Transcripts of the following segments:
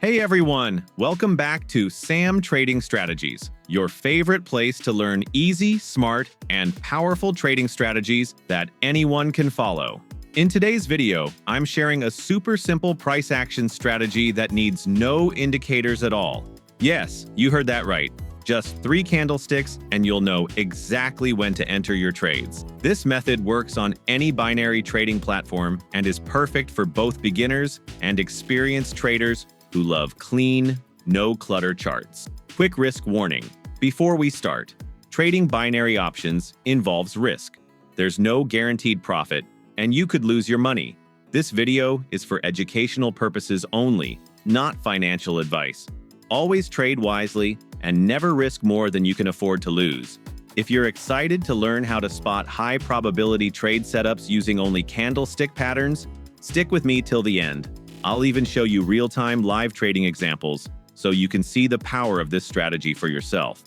Hey everyone, welcome back to Sam Trading Strategies, your favorite place to learn easy, smart, and powerful trading strategies that anyone can follow. In today's video, I'm sharing a super simple price action strategy that needs no indicators at all. Yes, you heard that right. Just 3 candlesticks and you'll know exactly when to enter your trades. This method works on any binary trading platform and is perfect for both beginners and experienced traders who love clean, no-clutter charts. Quick risk warning. Before we start, trading binary options involves risk. There's no guaranteed profit, and you could lose your money. This video is for educational purposes only, not financial advice. Always trade wisely and never risk more than you can afford to lose. If you're excited to learn how to spot high-probability trade setups using only candlestick patterns, stick with me till the end. I'll even show you real-time live trading examples so you can see the power of this strategy for yourself.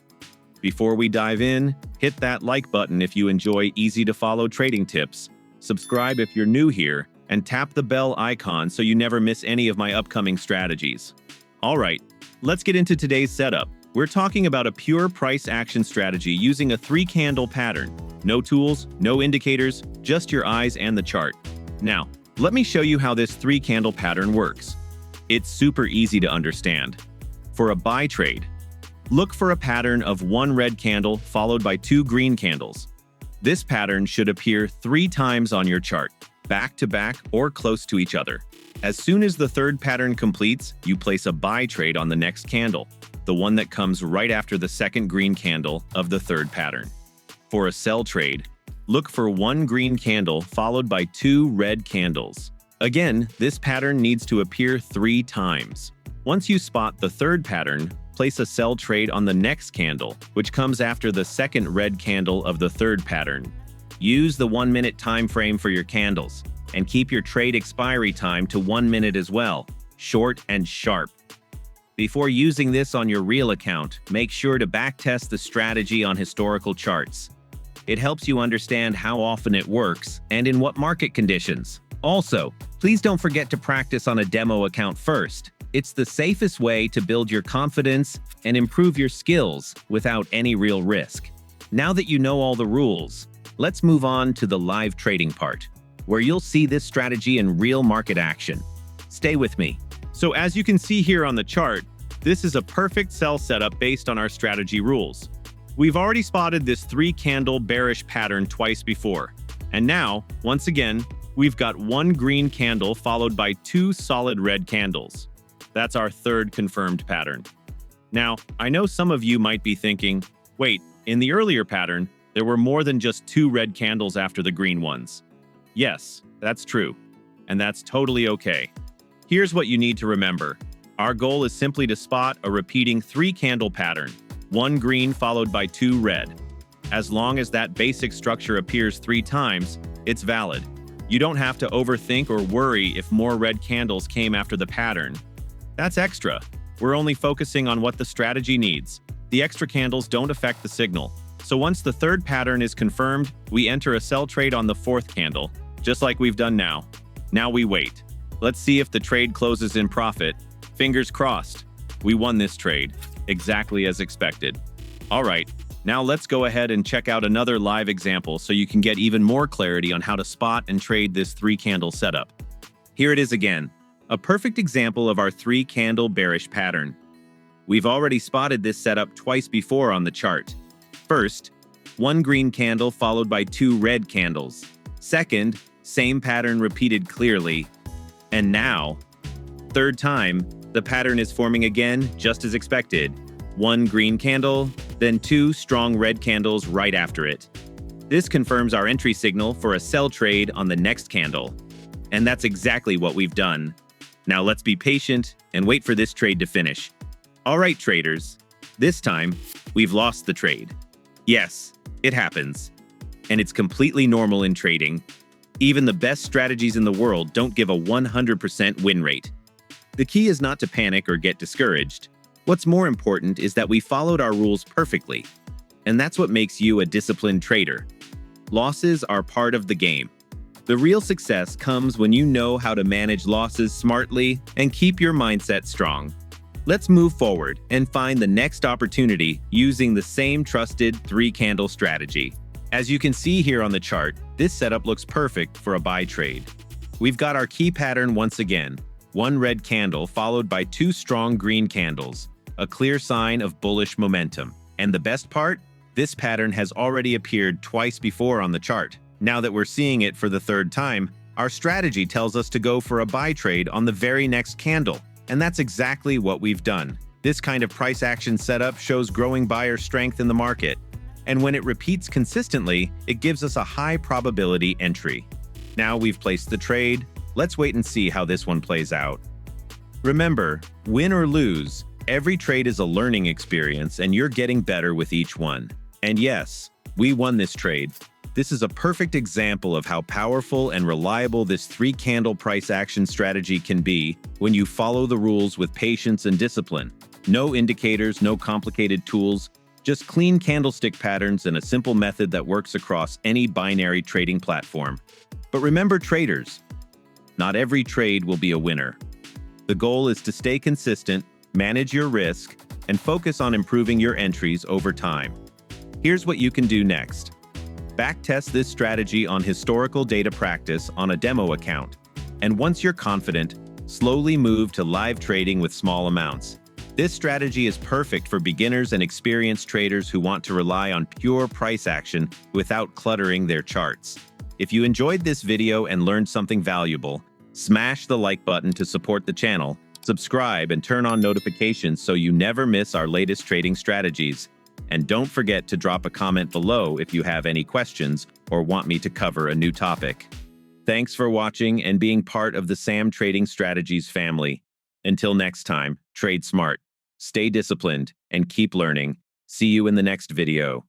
Before we dive in, hit that like button if you enjoy easy-to-follow trading tips, subscribe if you're new here, and tap the bell icon so you never miss any of my upcoming strategies. All right, let's get into today's setup. We're talking about a pure price action strategy using a 3-candle pattern. No tools, no indicators, just your eyes and the chart. Now, let me show you how this 3-candle pattern works. It's super easy to understand. For a buy trade, look for a pattern of 1 red candle followed by 2 green candles. This pattern should appear 3 times on your chart, back to back or close to each other. As soon as the 3rd pattern completes, you place a buy trade on the next candle, the one that comes right after the 2nd green candle of the 3rd pattern. For a sell trade, look for 1 green candle followed by 2 red candles. Again, this pattern needs to appear 3 times. Once you spot the 3rd pattern, place a sell trade on the next candle, which comes after the 2nd red candle of the 3rd pattern. Use the 1-minute time frame for your candles, and keep your trade expiry time to 1 minute as well, short and sharp. Before using this on your real account, make sure to backtest the strategy on historical charts. It helps you understand how often it works and in what market conditions. Also, please don't forget to practice on a demo account first. It's the safest way to build your confidence and improve your skills without any real risk. Now that you know all the rules, let's move on to the live trading part, where you'll see this strategy in real market action. Stay with me. So as you can see here on the chart, this is a perfect sell setup based on our strategy rules. We've already spotted this 3-candle bearish pattern twice before. And now, once again, we've got 1 green candle followed by 2 solid red candles. That's our 3rd confirmed pattern. Now, I know some of you might be thinking, wait, in the earlier pattern, there were more than just 2 red candles after the green ones. Yes, that's true. And that's totally okay. Here's what you need to remember. Our goal is simply to spot a repeating 3-candle pattern. 1 green followed by 2 red. As long as that basic structure appears 3 times, it's valid. You don't have to overthink or worry if more red candles came after the pattern. That's extra. We're only focusing on what the strategy needs. The extra candles don't affect the signal. So once the 3rd pattern is confirmed, we enter a sell trade on the 4th candle, just like we've done now. Now we wait. Let's see if the trade closes in profit. Fingers crossed. We won this trade. Exactly as expected. All right, now let's go ahead and check out another live example so you can get even more clarity on how to spot and trade this 3-candle setup. Here it is again, a perfect example of our 3-candle bearish pattern. We've already spotted this setup twice before on the chart. First, 1 green candle followed by 2 red candles. Second, same pattern repeated clearly. And now, 3rd time, the pattern is forming again, just as expected. 1 green candle, then 2 strong red candles right after it. This confirms our entry signal for a sell trade on the next candle. And that's exactly what we've done. Now let's be patient and wait for this trade to finish. All right, traders. This time, we've lost the trade. Yes, it happens. And it's completely normal in trading. Even the best strategies in the world don't give a 100% win rate. The key is not to panic or get discouraged. What's more important is that we followed our rules perfectly. And that's what makes you a disciplined trader. Losses are part of the game. The real success comes when you know how to manage losses smartly and keep your mindset strong. Let's move forward and find the next opportunity using the same trusted 3-candle strategy. As you can see here on the chart, this setup looks perfect for a buy trade. We've got our key pattern once again, one red candle followed by 2 strong green candles, a clear sign of bullish momentum. And the best part? This pattern has already appeared twice before on the chart. Now that we're seeing it for the 3rd time, our strategy tells us to go for a buy trade on the very next candle. And that's exactly what we've done. This kind of price action setup shows growing buyer strength in the market. And when it repeats consistently, it gives us a high probability entry. Now we've placed the trade, let's wait and see how this one plays out. Remember, win or lose, every trade is a learning experience and you're getting better with each one. And yes, we won this trade. This is a perfect example of how powerful and reliable this 3-candle price action strategy can be when you follow the rules with patience and discipline. No indicators, no complicated tools, just clean candlestick patterns and a simple method that works across any binary trading platform. But remember, traders, not every trade will be a winner. The goal is to stay consistent, manage your risk, and focus on improving your entries over time. Here's what you can do next. Backtest this strategy on historical data practice on a demo account. And once you're confident, slowly move to live trading with small amounts. This strategy is perfect for beginners and experienced traders who want to rely on pure price action without cluttering their charts. If you enjoyed this video and learned something valuable, smash the like button to support the channel, subscribe and turn on notifications so you never miss our latest trading strategies. And don't forget to drop a comment below if you have any questions or want me to cover a new topic. Thanks for watching and being part of the Sam Trading Strategies family. Until next time, trade smart, stay disciplined, and keep learning. See you in the next video.